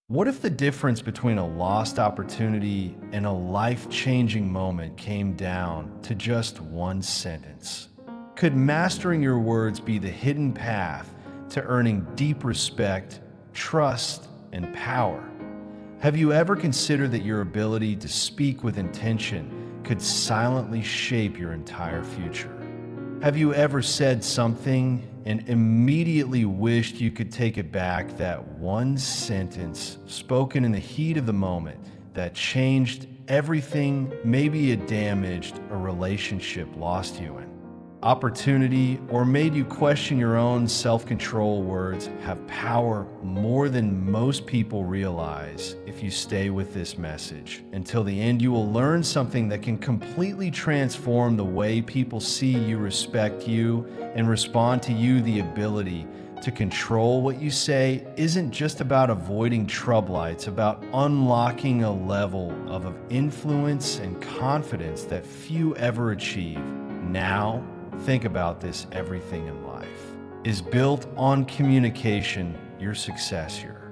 What if the difference between a lost opportunity and a life-changing moment came down to just one sentence? Could mastering your words be the hidden path to earning deep respect, trust, and power? Have you ever considered that your ability to speak with intention could silently shape your entire future? Have you ever said something and immediately wished you could take it back, that one sentence spoken in the heat of the moment that changed everything? Maybe it damaged a relationship lost you in opportunity, or made you question your own self-control. Words have power more than most people realize. If you stay with this message until the end, you will learn something that can completely transform the way people see you, respect you, and respond to you. The ability to control what you say isn't just about avoiding trouble, it's about unlocking a level of influence and confidence that few ever achieve. Now, think about this: everything in life is built on communication. Your success, your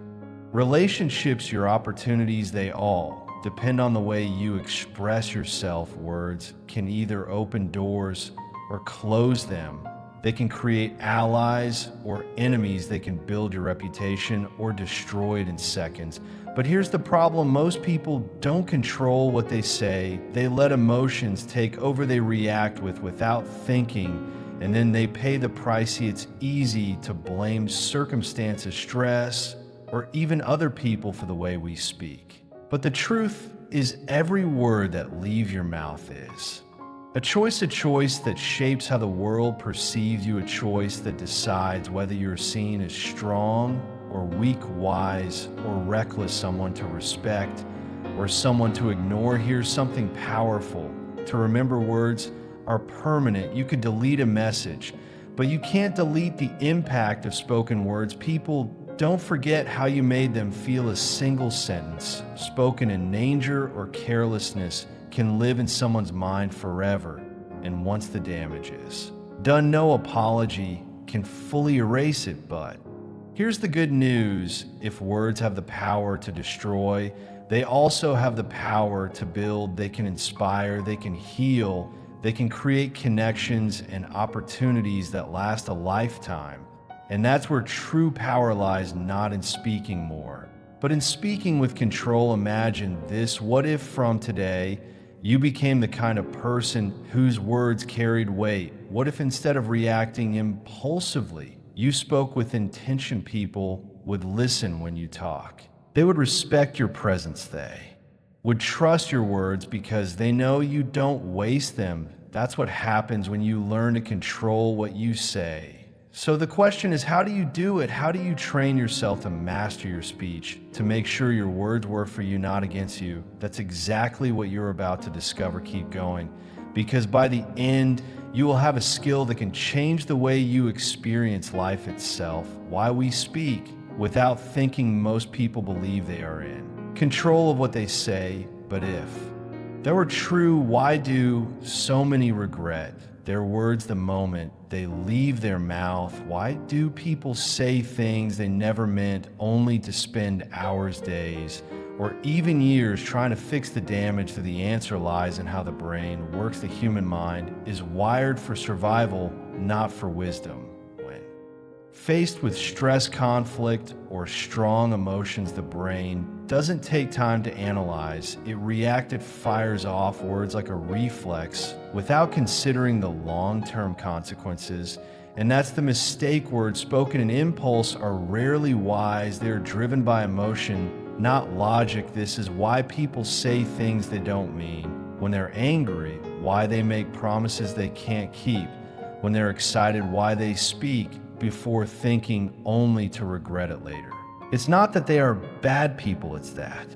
relationships, your opportunities, they all depend on the way you express yourself. Words can either open doors or close them. They can create allies or enemies. They can build your reputation or destroy it in seconds. But here's the problem: most people don't control what they say. They let emotions take over. They react without thinking, and then they pay the price. It's easy to blame circumstances, stress, or even other people for the way we speak. But the truth is, every word that leaves your mouth is a choice that shapes how the world perceives you, a choice that decides whether you're seen as strong or weak, wise or reckless, someone to respect or someone to ignore. Here's something powerful to remember: words are permanent. You could delete a message, but you can't delete the impact of spoken words. People don't forget how you made them feel. A single sentence spoken in danger or carelessness can live in someone's mind forever, and once the damage is done, no apology can fully erase it. But here's the good news: if words have the power to destroy, they also have the power to build. They can inspire, they can heal, they can create connections and opportunities that last a lifetime. And that's where true power lies, not in speaking more, but in speaking with control. Imagine this: what if from today you became the kind of person whose words carried weight? What if instead of reacting impulsively, you spoke with intention? People would listen when you talk. They would respect your presence. They would trust your words because they know you don't waste them. That's what happens when you learn to control what you say. So the question is, how do you do it? How do you train yourself to master your speech, to make sure your words work for you, not against you? That's exactly what you're about to discover. Keep going, because by the end, you will have a skill that can change the way you experience life itself. Why we speak without thinking. Most people believe they are in control of what they say, but if that were true, why do so many regret their words the moment they leave their mouth? Why do people say things they never meant, only to spend hours, days, or even years trying to fix the damage? The answer lies in how the brain works. The human mind is wired for survival, not for wisdom. When faced with stress, conflict, or strong emotions, the brain doesn't take time to analyze. It reacts, it fires off words like a reflex without considering the long-term consequences. And that's the mistake. Words spoken in impulse are rarely wise. They're driven by emotion, not logic. This is why people say things they don't mean. When they're angry, why they make promises they can't keep. When they're excited, why they speak before thinking, only to regret it later. It's not that they are bad people, it's that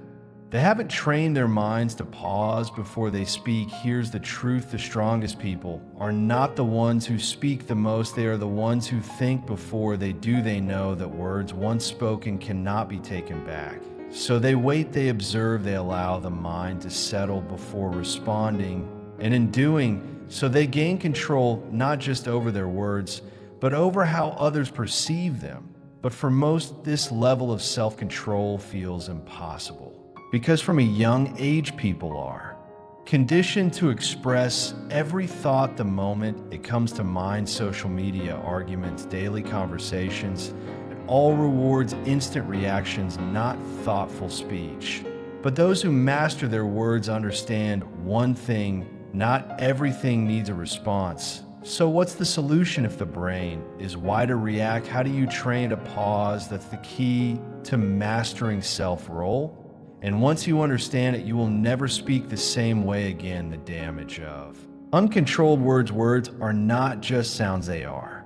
they haven't trained their minds to pause before they speak. Here's the truth: the strongest people are not the ones who speak the most, they are the ones who think before they do. They know that words once spoken cannot be taken back. So they wait, they observe, they allow the mind to settle before responding. And in doing so, they gain control not just over their words, but over how others perceive them. But for most, this level of self-control feels impossible. Because from a young age, people are conditioned to express every thought the moment it comes to mind. Social media, arguments, daily conversations, it all rewards instant reactions, not thoughtful speech. But those who master their words understand one thing: not everything needs a response. So what's the solution if the brain is wide to react? How do you train to pause? That's the key to mastering self-role. And once you understand it, you will never speak the same way again. The damage of uncontrolled words are not just sounds, they are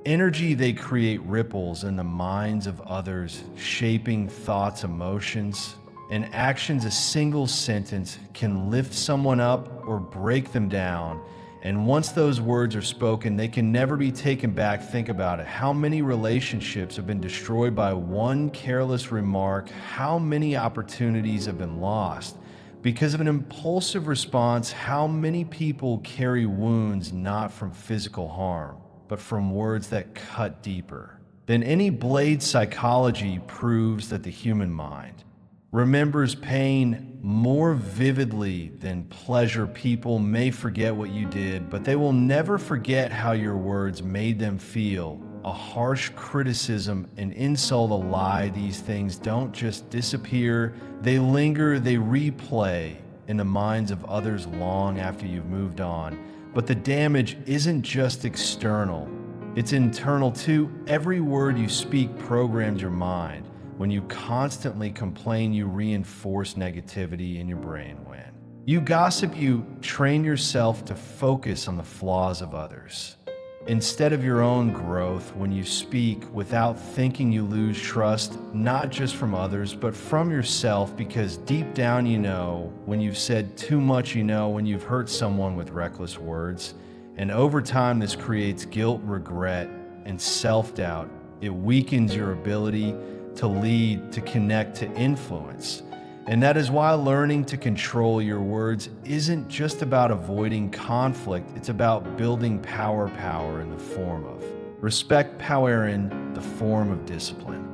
energy. They create ripples in the minds of others, shaping thoughts, emotions, and actions. A single sentence can lift someone up or break them down. And once those words are spoken, they can never be taken back. Think about it. How many relationships have been destroyed by one careless remark? How many opportunities have been lost because of an impulsive response? How many people carry wounds not from physical harm, but from words that cut deeper than any blade? Psychology proves that the human mind remembers pain more vividly than pleasure. People may forget what you did, but they will never forget how your words made them feel. A harsh criticism, an insult, a lie, these things don't just disappear. They linger, they replay in the minds of others long after you've moved on. But the damage isn't just external, it's internal too. Every word you speak programs your mind. When you constantly complain, you reinforce negativity in your brain. When you gossip, you train yourself to focus on the flaws of others instead of your own growth. When you speak without thinking, you lose trust, not just from others, but from yourself, because deep down you know when you've said too much, you know when you've hurt someone with reckless words. And over time, this creates guilt, regret, and self-doubt. It weakens your ability to lead, to connect, to influence. And that is why learning to control your words isn't just about avoiding conflict, it's about building power in the form of respect, power in the form of discipline,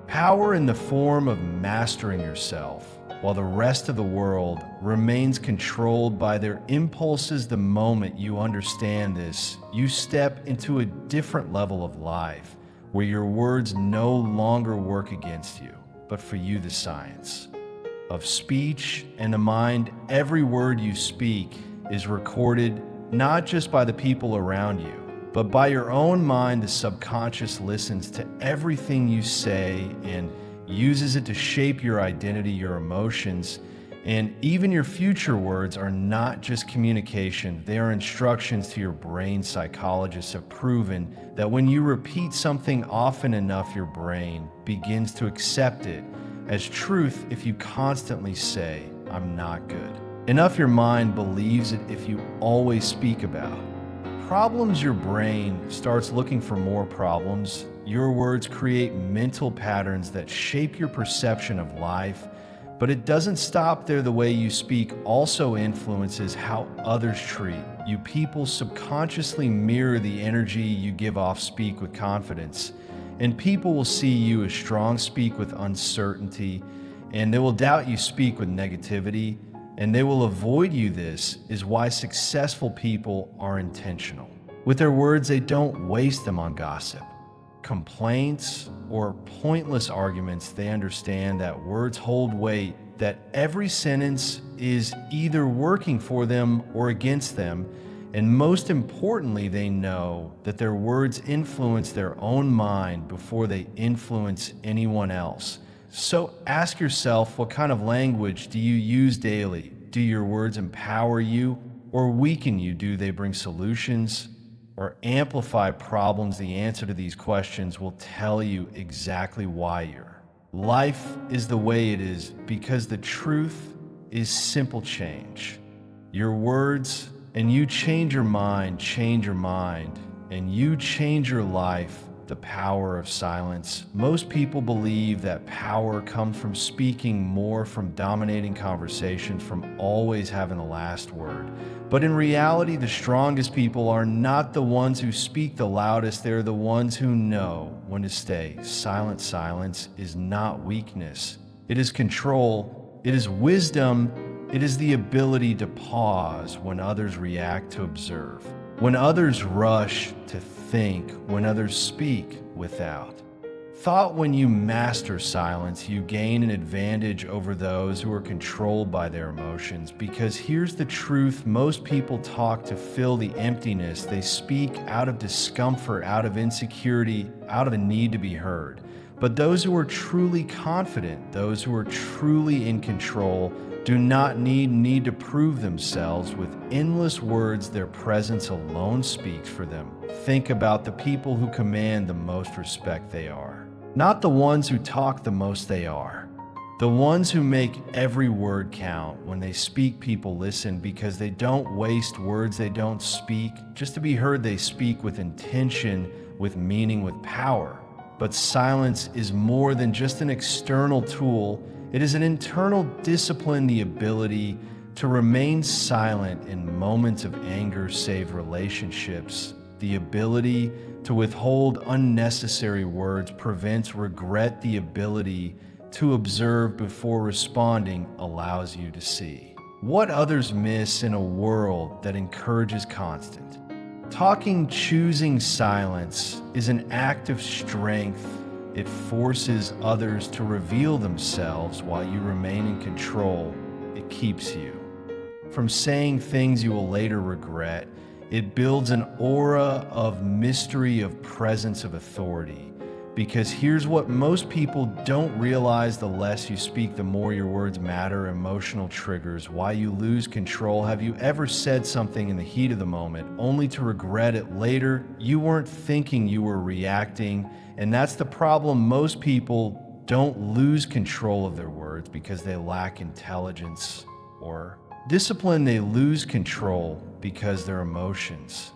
power in the form of mastering yourself, while the rest of the world remains controlled by their impulses. The moment you understand this, you step into a different level of life, where your words no longer work against you, but for you. The science of speech and the mind. Every word you speak is recorded, not just by the people around you, but by your own mind. The subconscious listens to everything you say and uses it to shape your identity, your emotions, and even your future. Words are not just communication, they are instructions to your brain. Psychologists have proven that when you repeat something often enough, your brain begins to accept it as truth. If you constantly say, "I'm not good enough," your mind believes it. If you always speak about problems, your brain starts looking for more problems. Your words create mental patterns that shape your perception of life. But it doesn't stop there. The way you speak also influences how others treat you. People subconsciously mirror the energy you give off. Speak with confidence, and people will see you as strong. Speak with uncertainty, and they will doubt you. Speak with negativity, and they will avoid you. This is why successful people are intentional with their words. They don't waste them on gossip, complaints, or pointless arguments. They understand that words hold weight, that every sentence is either working for them or against them. And most importantly, they know that their words influence their own mind before they influence anyone else. So ask yourself, what kind of language do you use daily? Do your words empower you or weaken you? Do they bring solutions or amplify problems? The answer to these questions will tell you exactly why your life is the way it is, because the truth is simple change. Your words, and you change your mind, and you change your life. the power of silence. Most people believe that power comes from speaking more, from dominating conversations, from always having the last word. But in reality, the strongest people are not the ones who speak the loudest. They're the ones who know when to stay silent. Silence is not weakness. It is control. It is wisdom. It is the ability to pause when others react, to observe, when others rush, to think, when others speak without thought. When you master silence, you gain an advantage over those who are controlled by their emotions. Because here's the truth: most people talk to fill the emptiness. They speak out of discomfort, out of insecurity, out of a need to be heard. But those who are truly confident, those who are truly in control, do not need to prove themselves with endless words. Their presence alone speaks for them. Think about the people who command the most respect. They are not the ones who talk the most. They are the ones who make every word count. When they speak, people listen because they don't waste words. They don't speak just to be heard. They speak with intention, with meaning, with power. But silence is more than just an external tool. It is an internal discipline, the ability to remain silent in moments of anger, save relationships. The ability to withhold unnecessary words prevents regret. The ability to observe before responding allows you to see what others miss in a world that encourages constant talking. Choosing silence is an act of strength. It forces others to reveal themselves while you remain in control. It keeps you from saying things you will later regret. It builds an aura of mystery, of presence, of authority. Because here's what most people don't realize: the less you speak, the more your words matter. Emotional triggers, why you lose control. Have you ever said something in the heat of the moment only to regret it later? You weren't thinking, you were reacting. And that's the problem. Most people don't lose control of their words because they lack intelligence or discipline. They lose control because their emotions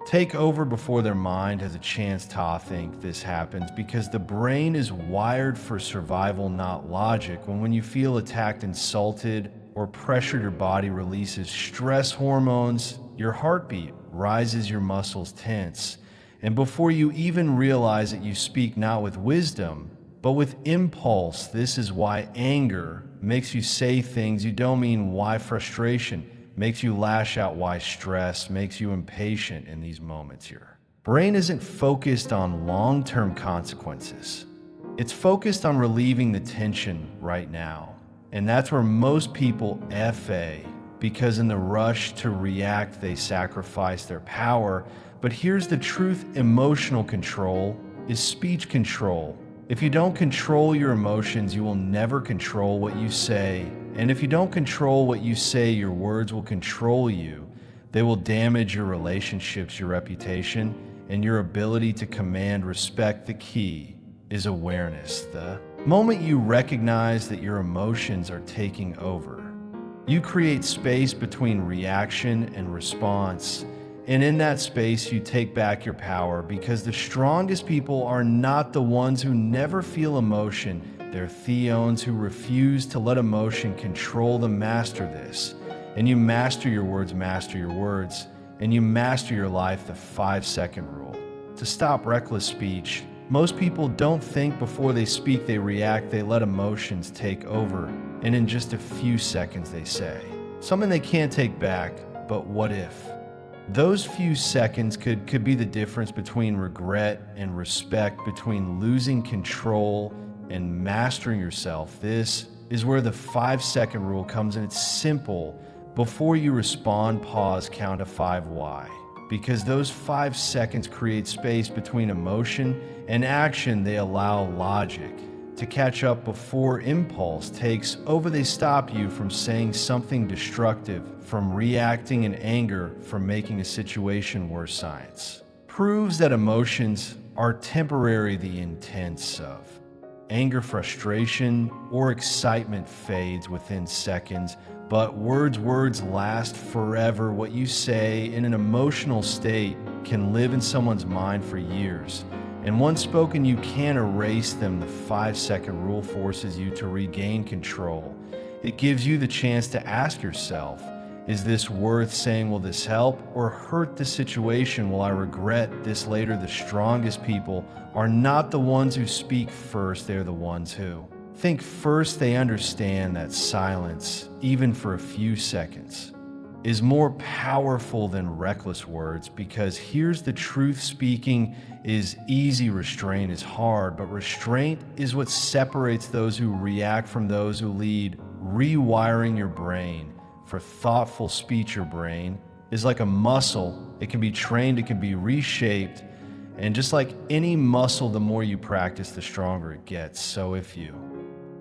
take over before their mind has a chance to think. This happens because the brain is wired for survival, not logic. When you feel attacked, insulted, or pressured, your body releases stress hormones, your heartbeat rises, your muscles tense. And before you even realize it, you speak not with wisdom, but with impulse. This is why anger makes you say things you don't mean, why frustration makes you lash out, why stress makes you impatient in these moments. Your brain isn't focused on long-term consequences. It's focused on relieving the tension right now. And that's where most people FA, because in the rush to react, they sacrifice their power. But here's the truth: emotional control is speech control. If you don't control your emotions, you will never control what you say. And if you don't control what you say, your words will control you. They will damage your relationships, your reputation, and your ability to command respect. The key is awareness. The moment you recognize that your emotions are taking over, you create space between reaction and response. And in that space, you take back your power, because the strongest people are not the ones who never feel emotion. They're theons who refuse to let emotion control them. Master this, and you master your words, and you master your life. The 5-second rule to stop reckless speech. Most people don't think before they speak, they react. They let emotions take over, and in just a few seconds they say something they can't take back. But what if those few seconds could be the difference between regret and respect, between losing control and mastering yourself? This is where the 5-second rule comes in. It's simple. Before you respond, pause, count to 5. Why? Because those 5 seconds create space between emotion and action. They allow logic to catch up before impulse takes over. They stop you from saying something destructive, from reacting in anger, from making a situation worse. Science proves that emotions are temporary. The intense of anger, frustration, or excitement fades within seconds, but words last forever. What you say in an emotional state can live in someone's mind for years. And once spoken, you can't erase them. The 5-second rule forces you to regain control. It gives you the chance to ask yourself, is this worth saying? Will this help or hurt the situation? Will I regret this later? The strongest people are not the ones who speak first, they're the ones who think first. They understand that silence, even for a few seconds, is more powerful than reckless words, because here's the truth: speaking is easy, restraint is hard, but restraint is what separates those who react from those who lead. Rewiring your brain for thoughtful speech. Your brain is like a muscle. It can be trained, it can be reshaped, and just like any muscle, the more you practice, the stronger it gets. So if you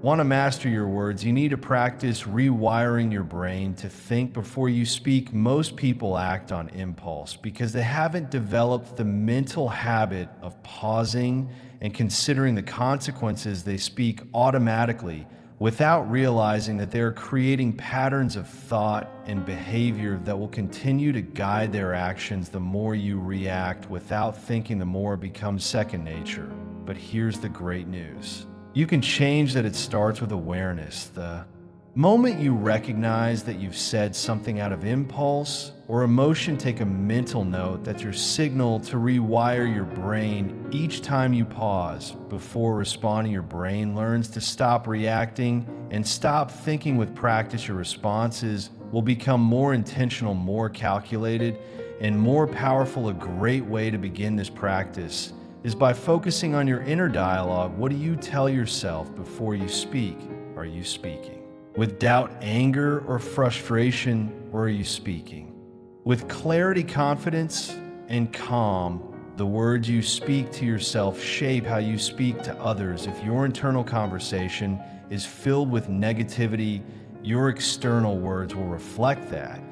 want to master your words, you need to practice rewiring your brain to think before you speak. Most people act on impulse because they haven't developed the mental habit of pausing and considering the consequences. They speak automatically without realizing that they're creating patterns of thought and behavior that will continue to guide their actions. The more you react without thinking, the more it becomes second nature. But here's the great news: you can change that. It starts with awareness. The moment you recognize that you've said something out of impulse or emotion, take a mental note. That's your signal to rewire your brain. Each time you pause before responding, your brain learns to stop reacting and stop thinking. With practice, your responses will become more intentional, more calculated, and more powerful. A great way to begin this practice is by focusing on your inner dialogue. What do you tell yourself before you speak? Are you speaking with doubt, anger, or frustration? Or are you speaking with clarity, confidence, and calm? The words you speak to yourself shape how you speak to others. If your internal conversation is filled with negativity, your external words will reflect that.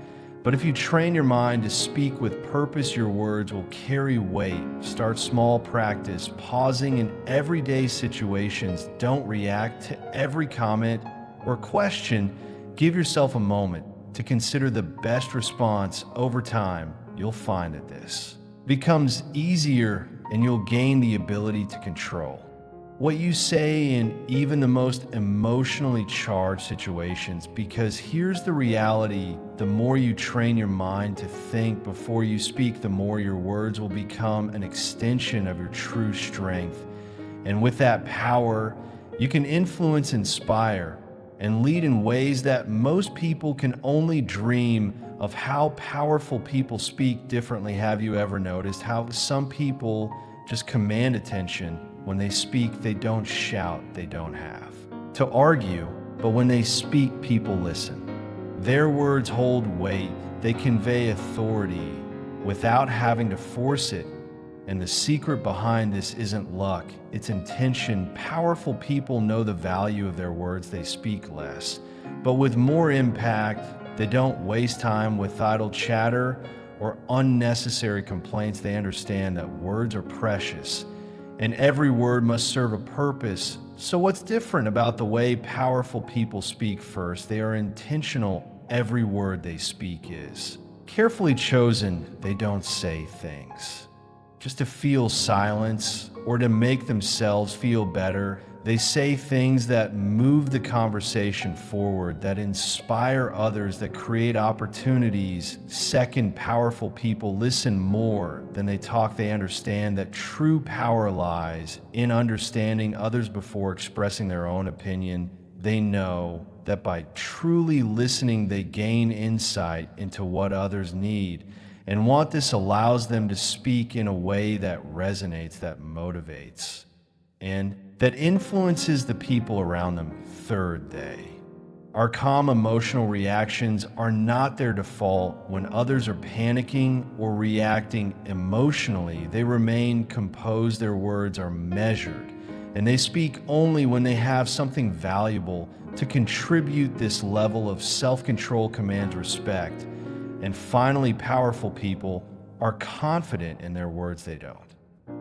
But if you train your mind to speak with purpose, your words will carry weight. Start small. Practice pausing in everyday situations. Don't react to every comment or question. Give yourself a moment to consider the best response. Over time, you'll find that this becomes easier and you'll gain the ability to control what you say in even the most emotionally charged situations. Because here's the reality: the more you train your mind to think before you speak, the more your words will become an extension of your true strength. And with that power, you can influence, inspire, and lead in ways that most people can only dream of. How powerful people speak differently. Have you ever noticed how some people just command attention? When they speak, they don't shout, they don't have to argue, but when they speak, people listen. Their words hold weight, they convey authority without having to force it. And the secret behind this isn't luck, it's intention. Powerful people know the value of their words. They speak less, but with more impact. They don't waste time with idle chatter or unnecessary complaints. They understand that words are precious and every word must serve a purpose. So what's different about the way powerful people speak? First, they are intentional. Every word they speak is carefully chosen. They don't say things just to feel silence or to make themselves feel better. They say things that move the conversation forward, that inspire others, that create opportunities. Second, powerful people listen more than they talk. They understand that true power lies in understanding others before expressing their own opinion. They know that by truly listening, they gain insight into what others need and want. This allows them to speak in a way that resonates, that motivates, and that influences the people around them. Third, our calm emotional reactions are not their default. When others are panicking or reacting emotionally, they remain composed. Their words are measured, and they speak only when they have something valuable to contribute. This level of self-control commands respect. And finally, powerful people are confident in their words. They don't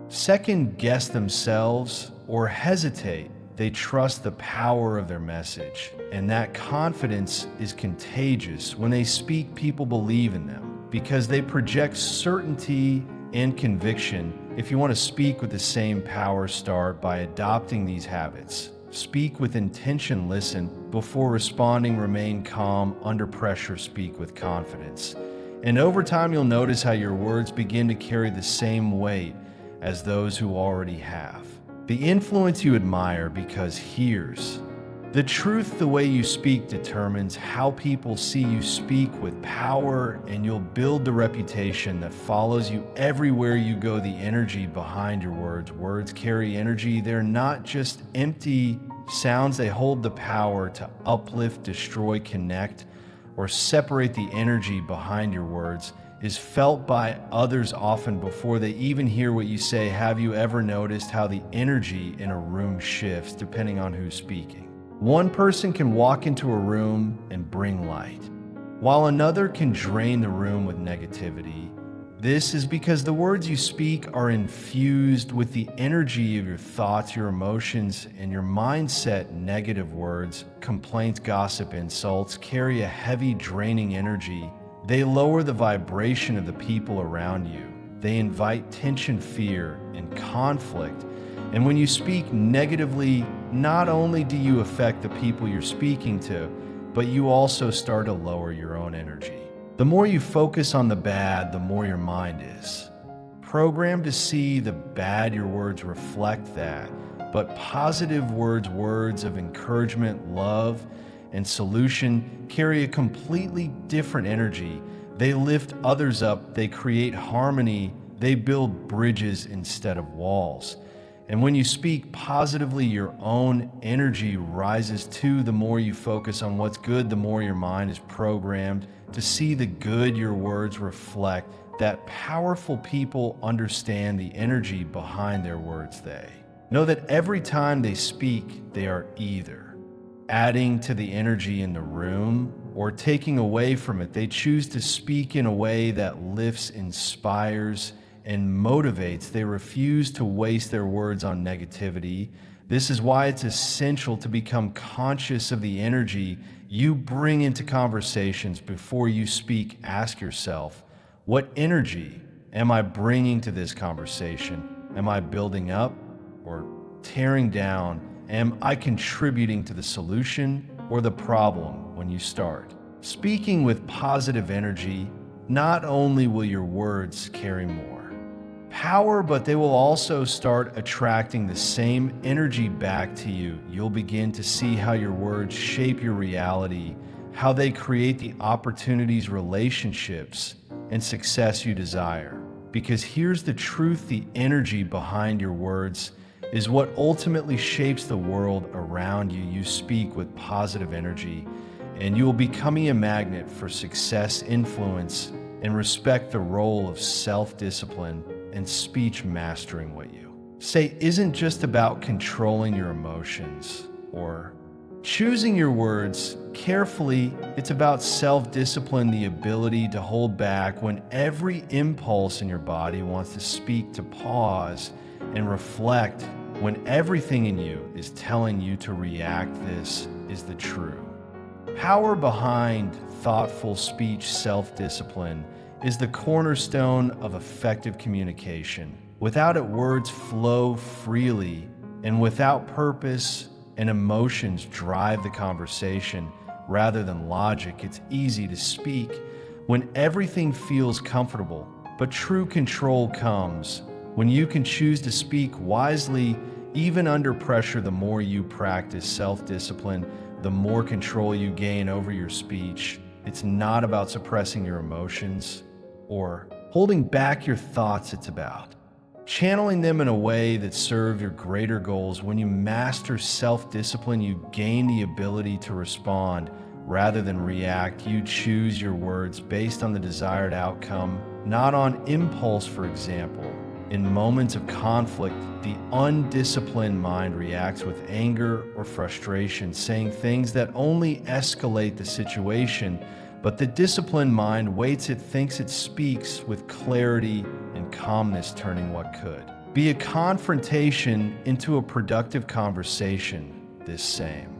second guess themselves or hesitate. They trust the power of their message, and that confidence is contagious. When they speak, people believe in them because they project certainty and conviction. If you want to speak with the same power, start by adopting these habits. Speak with intention, listen before responding, remain calm, under pressure, speak with confidence. And over time, you'll notice how your words begin to carry the same weight as those who already have. The influence you admire because hears. The truth, the way you speak determines how people see you. Speak with power and you'll build the reputation that follows you everywhere you go. The energy behind your words. Words carry energy. They're not just empty sounds. They hold the power to uplift, destroy, connect, or separate. The energy behind your words is felt by others often before they even hear what you say. Have you ever noticed how the energy in a room shifts depending on who's speaking? One person can walk into a room and bring light, while another can drain the room with negativity. This is because the words you speak are infused with the energy of your thoughts, your emotions, and your mindset. Negative words, complaints, gossip, insults carry a heavy, draining energy. They lower the vibration of the people around you. They invite tension, fear, and conflict. And when you speak negatively, not only do you affect the people you're speaking to, but you also start to lower your own energy. The more you focus on the bad, the more your mind is programmed to see the bad. Your words reflect that. But positive words, words of encouragement, love, and solution carry a completely different energy. They lift others up, they create harmony, they build bridges instead of walls. And when you speak positively, your own energy rises too. The more you focus on what's good, the more your mind is programmed to see the good. Your words reflect that. Powerful people understand the energy behind their words. They know that every time they speak, they are either adding to the energy in the room or taking away from it. They choose to speak in a way that lifts, inspires, and motivates. They refuse to waste their words on negativity. This is why it's essential to become conscious of the energy you bring into conversations. Before you speak, ask yourself, what energy am I bringing to this conversation? Am I building up or tearing down? Am I contributing to the solution or the problem? When you start speaking with positive energy, not only will your words carry more power, but they will also start attracting the same energy back to you. You'll begin to see how your words shape your reality, how they create the opportunities, relationships, and success you desire. Because here's the truth, the energy behind your words is what ultimately shapes the world around you. You speak with positive energy, and you will becoming a magnet for success, influence, and respect. The role of self-discipline and speech mastering what you say isn't just about controlling your emotions or choosing your words carefully. It's about self-discipline, the ability to hold back when every impulse in your body wants to speak, to pause and reflect when everything in you is telling you to react. This is the true power behind thoughtful speech. Self-discipline is the cornerstone of effective communication. Without it, words flow freely, and without purpose and emotions drive the conversation rather than logic. It's easy to speak when everything feels comfortable, but true control comes when you can choose to speak wisely, even under pressure. The more you practice self-discipline, the more control you gain over your speech. It's not about suppressing your emotions or holding back your thoughts. It's about channeling them in a way that serves your greater goals. When you master self-discipline, you gain the ability to respond rather than react. You choose your words based on the desired outcome, not on impulse. For example, in moments of conflict, the undisciplined mind reacts with anger or frustration, saying things that only escalate the situation. But the disciplined mind waits. It thinks, it speaks with clarity and calmness, turning what could be a confrontation into a productive conversation. This same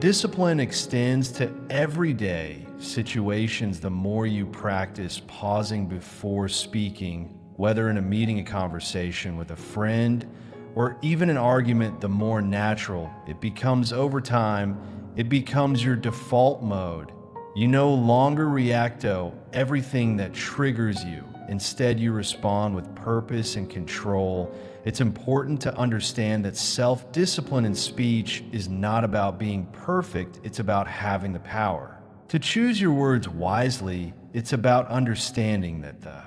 discipline extends to everyday situations. The more you practice pausing before speaking, whether in a meeting, a conversation with a friend, or even an argument, the more natural it becomes over time, it becomes your default mode. You no longer react to everything that triggers you. Instead, you respond with purpose and control. It's important to understand that self-discipline in speech is not about being perfect, it's about having the power. To choose your words wisely, it's about understanding that the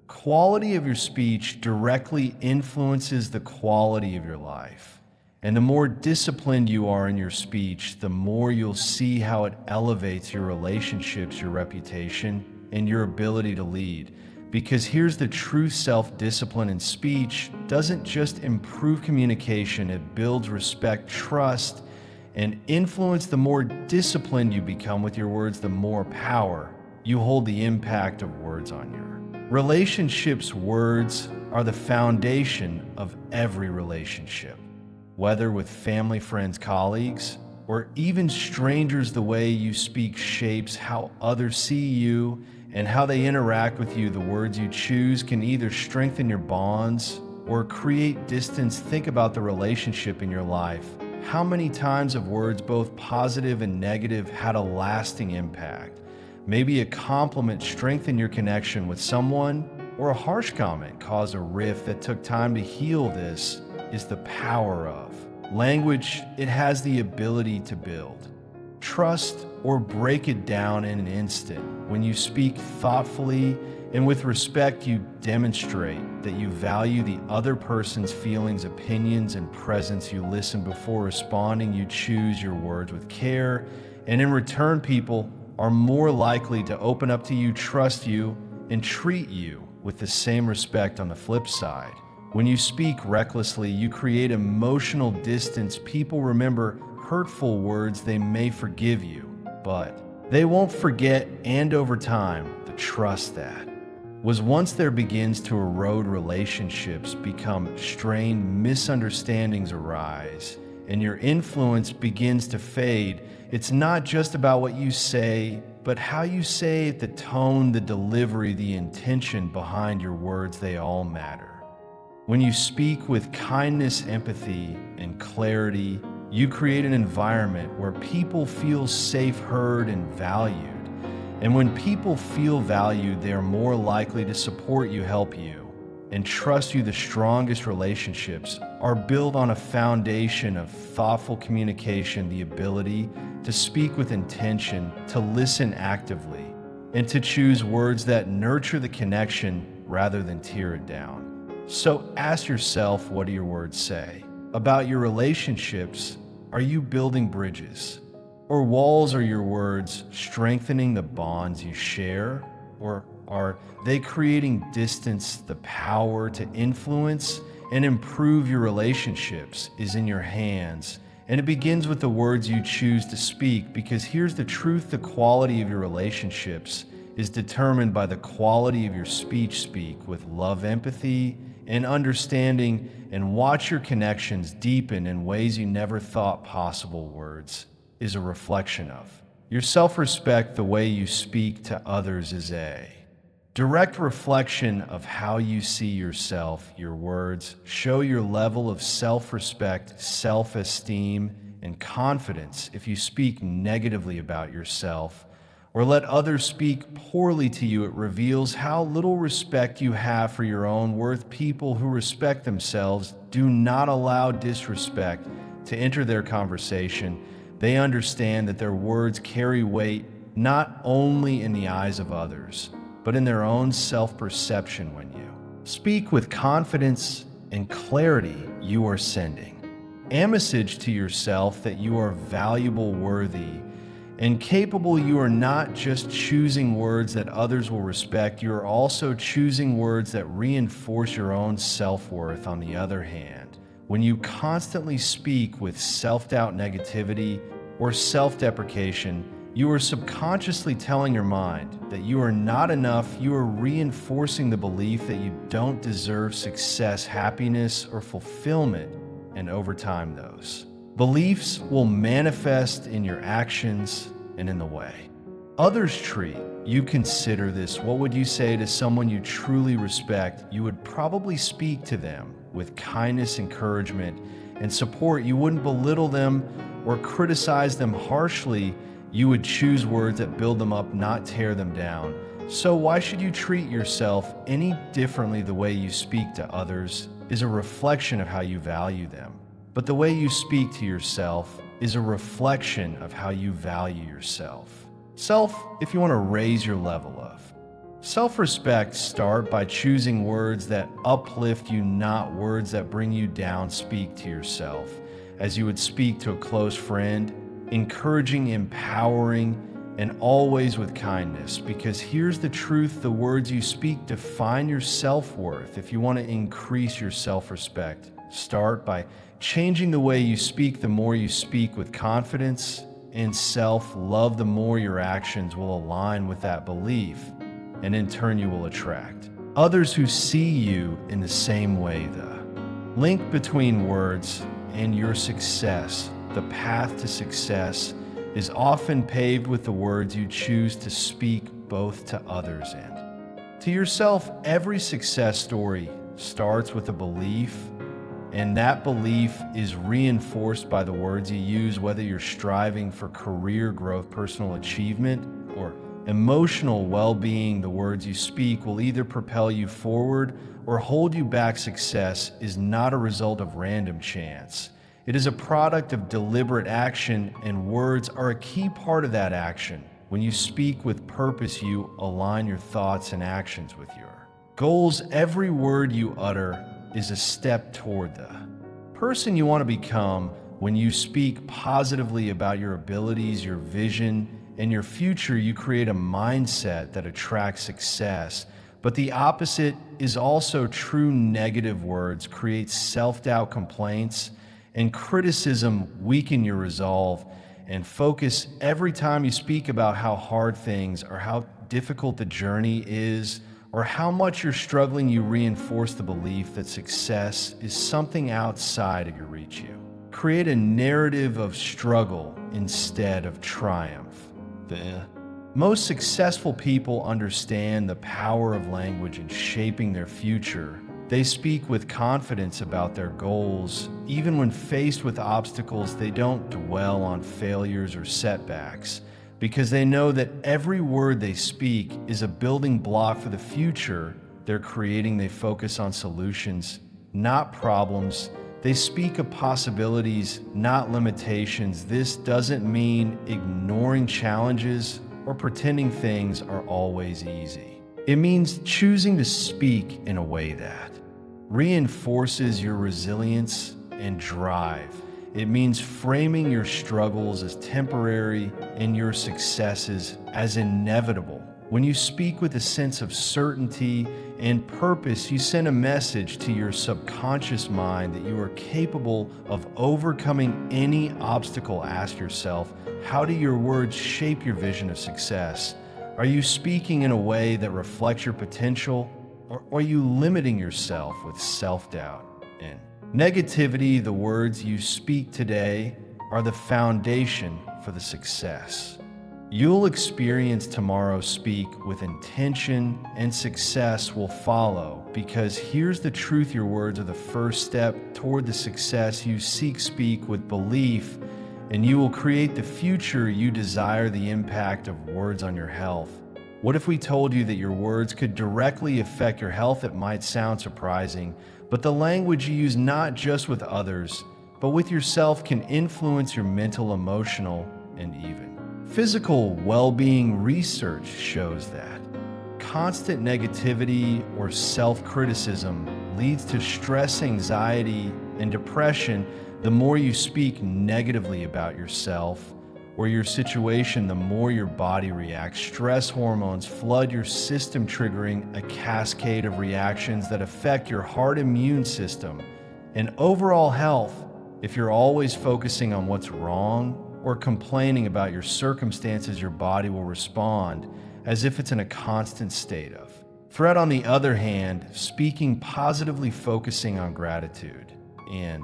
quality of your speech directly influences the quality of your life. And the more disciplined you are in your speech, the more you'll see how it elevates your relationships, your reputation, and your ability to lead. Because here's the true: self-discipline in speech doesn't just improve communication, it builds respect, trust, and influence. The more disciplined you become with your words, the more power you hold the impact of words on your relationships. Words are the foundation of every relationship. Whether with family, friends, colleagues, or even strangers, the way you speak shapes how others see you and how they interact with you. The words you choose can either strengthen your bonds or create distance. Think about the relationship in your life. How many times have words, both positive and negative, had a lasting impact? Maybe a compliment strengthened your connection with someone, or a harsh comment caused a rift that took time to heal. This is the power of language. It has the ability to build trust or break it down in an instant. When you speak thoughtfully and with respect, you demonstrate that you value the other person's feelings, opinions, and presence. You listen before responding. You choose your words with care, and in return, people are more likely to open up to you, trust you, and treat you with the same respect. On the flip side, when you speak recklessly, you create emotional distance. People remember hurtful words. They may forgive you, but they won't forget, and over time, the trust that was once there begins to erode. Relationships become strained, misunderstandings arise, and your influence begins to fade. It's not just about what you say, but how you say it, the tone, the delivery, the intention behind your words. They all matter. When you speak with kindness, empathy, and clarity, you create an environment where people feel safe, heard, and valued. And when people feel valued, they are more likely to support you, help you, and trust you. The strongest relationships are built on a foundation of thoughtful communication, the ability to speak with intention, to listen actively, and to choose words that nurture the connection rather than tear it down. So ask yourself, what do your words say about your relationships? Are you building bridges or walls? Are your words strengthening the bonds you share, or are they creating distance? The power to influence and improve your relationships is in your hands, and it begins with the words you choose to speak. Because here's the truth: the quality of your relationships is determined by the quality of your speech. Speak with love, empathy, and understanding, and watch your connections deepen in ways you never thought possible. Words is a reflection of your self-respect. The way you speak to others is a direct reflection of how you see yourself. Your words show your level of self-respect, self-esteem, and confidence. If you speak negatively about yourself or let others speak poorly to you, it reveals how little respect you have for your own worth. People who respect themselves do not allow disrespect to enter their conversation. They understand that their words carry weight not only in the eyes of others, but in their own self-perception. When you speak with confidence and clarity, you are sending a message to yourself that you are valuable, worthy, and capable. You are not just choosing words that others will respect, you are also choosing words that reinforce your own self-worth. On the other hand, when you constantly speak with self-doubt, negativity, or self-deprecation, you are subconsciously telling your mind that you are not enough. You are reinforcing the belief that you don't deserve success, happiness, or fulfillment. And over time, those beliefs will manifest in your actions and in the way Others treat. You consider this. What would you say to someone you truly respect? You would probably speak to them with kindness, encouragement, and support. You wouldn't belittle them or criticize them harshly. You would choose words that build them up, not tear them down. So why should you treat yourself any differently? The way you speak to others is a reflection of how you value them. But the way you speak to yourself is a reflection of how you value yourself. If you want to raise your level of self-respect, start by choosing words that uplift you, not words that bring you down. Speak to yourself as you would speak to a close friend, encouraging, empowering, and always with kindness. Because here's the truth, the words you speak define your self-worth. If you want to increase your self-respect, start by changing the way you speak. The more you speak with confidence and self-love, the more your actions will align with that belief, and in turn you will attract others who see you in the same way. The link between words and your success, the path to success, is often paved with the words you choose to speak both to others and to yourself. Every success story starts with a belief, and that belief is reinforced by the words you use. Whether you're striving for career growth, personal achievement, or emotional well-being, the words you speak will either propel you forward or hold you back. Success is not a result of random chance. It is a product of deliberate action, and words are a key part of that action. When you speak with purpose, you align your thoughts and actions with your goals. Every word you utter is a step toward the person you want to become. When you speak positively about your abilities, your vision, and your future, you create a mindset that attracts success. But the opposite is also true. Negative words create self-doubt, complaints, and criticism weaken your resolve and focus. Every time you speak about how hard things or how difficult the journey is, or how much you're struggling, you reinforce the belief that success is something outside of your reach. You create a narrative of struggle instead of triumph. The most successful people understand the power of language in shaping their future. They speak with confidence about their goals. Even when faced with obstacles, they don't dwell on failures or setbacks, because they know that every word they speak is a building block for the future they're creating. They focus on solutions, not problems. They speak of possibilities, not limitations. This doesn't mean ignoring challenges or pretending things are always easy. It means choosing to speak in a way that reinforces your resilience and drive. It means framing your struggles as temporary and your successes as inevitable. When you speak with a sense of certainty and purpose, you send a message to your subconscious mind that you are capable of overcoming any obstacle. Ask yourself, how do your words shape your vision of success? Are you speaking in a way that reflects your potential, or are you limiting yourself with self-doubt and negativity? The words you speak today are the foundation for the success you'll experience tomorrow. Speak with intention and success will follow, because here's the truth, your words are the first step toward the success you seek. Speak with belief and you will create the future you desire. The impact of words on your health. What if we told you that your words could directly affect your health? It might sound surprising, but the language you use, not just with others, but with yourself, can influence your mental, emotional, and even physical well-being. Research shows that constant negativity or self-criticism leads to stress, anxiety, and depression. The more you speak negatively about yourself or your situation, the more your body reacts. Stress hormones flood your system, triggering a cascade of reactions that affect your heart, immune system, and overall health. If you're always focusing on what's wrong or complaining about your circumstances, your body will respond as if it's in a constant state of threat. On the other hand, speaking positively, focusing on gratitude and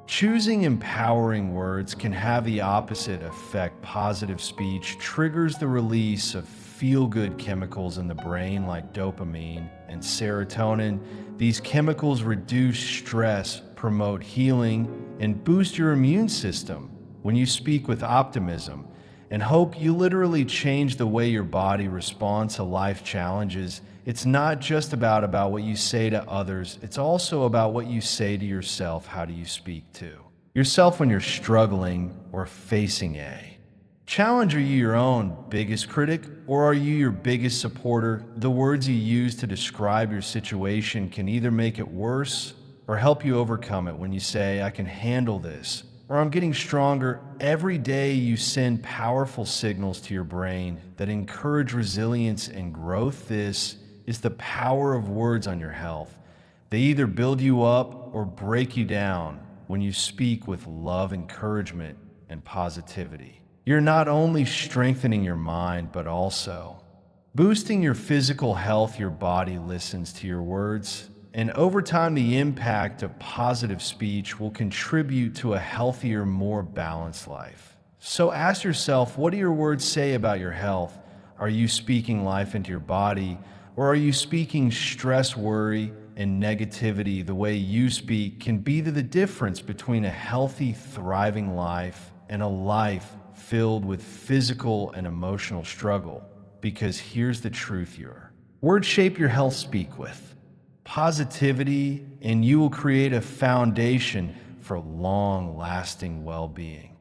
Choosing empowering words can have the opposite effect. Positive speech triggers the release of feel-good chemicals in the brain like dopamine and serotonin. These chemicals reduce stress, promote healing, and boost your immune system. When you speak with optimism and hope, you literally change the way your body responds to life challenges. It's not just about what you say to others, it's also about what you say to yourself. How do you speak to yourself when you're struggling or facing a challenge? Are you your own biggest critic, or are you your biggest supporter? The words you use to describe your situation can either make it worse or help you overcome it. When you say, "I can handle this," or "I'm getting stronger," every day you send powerful signals to your brain that encourage resilience and growth. This is the power of words on your health. They either build you up or break you down. When you speak with love, encouragement, and positivity, you're not only strengthening your mind, but also boosting your physical health. Your body listens to your words, and over time, the impact of positive speech will contribute to a healthier, more balanced life. So ask yourself, what do your words say about your health? Are you speaking life into your body, or are you speaking stress, worry, and negativity? The way you speak can be the difference between a healthy, thriving life and a life filled with physical and emotional struggle. Because here's the truth: your words shape your health. Speak with positivity, and you will create a foundation for long-lasting well-being.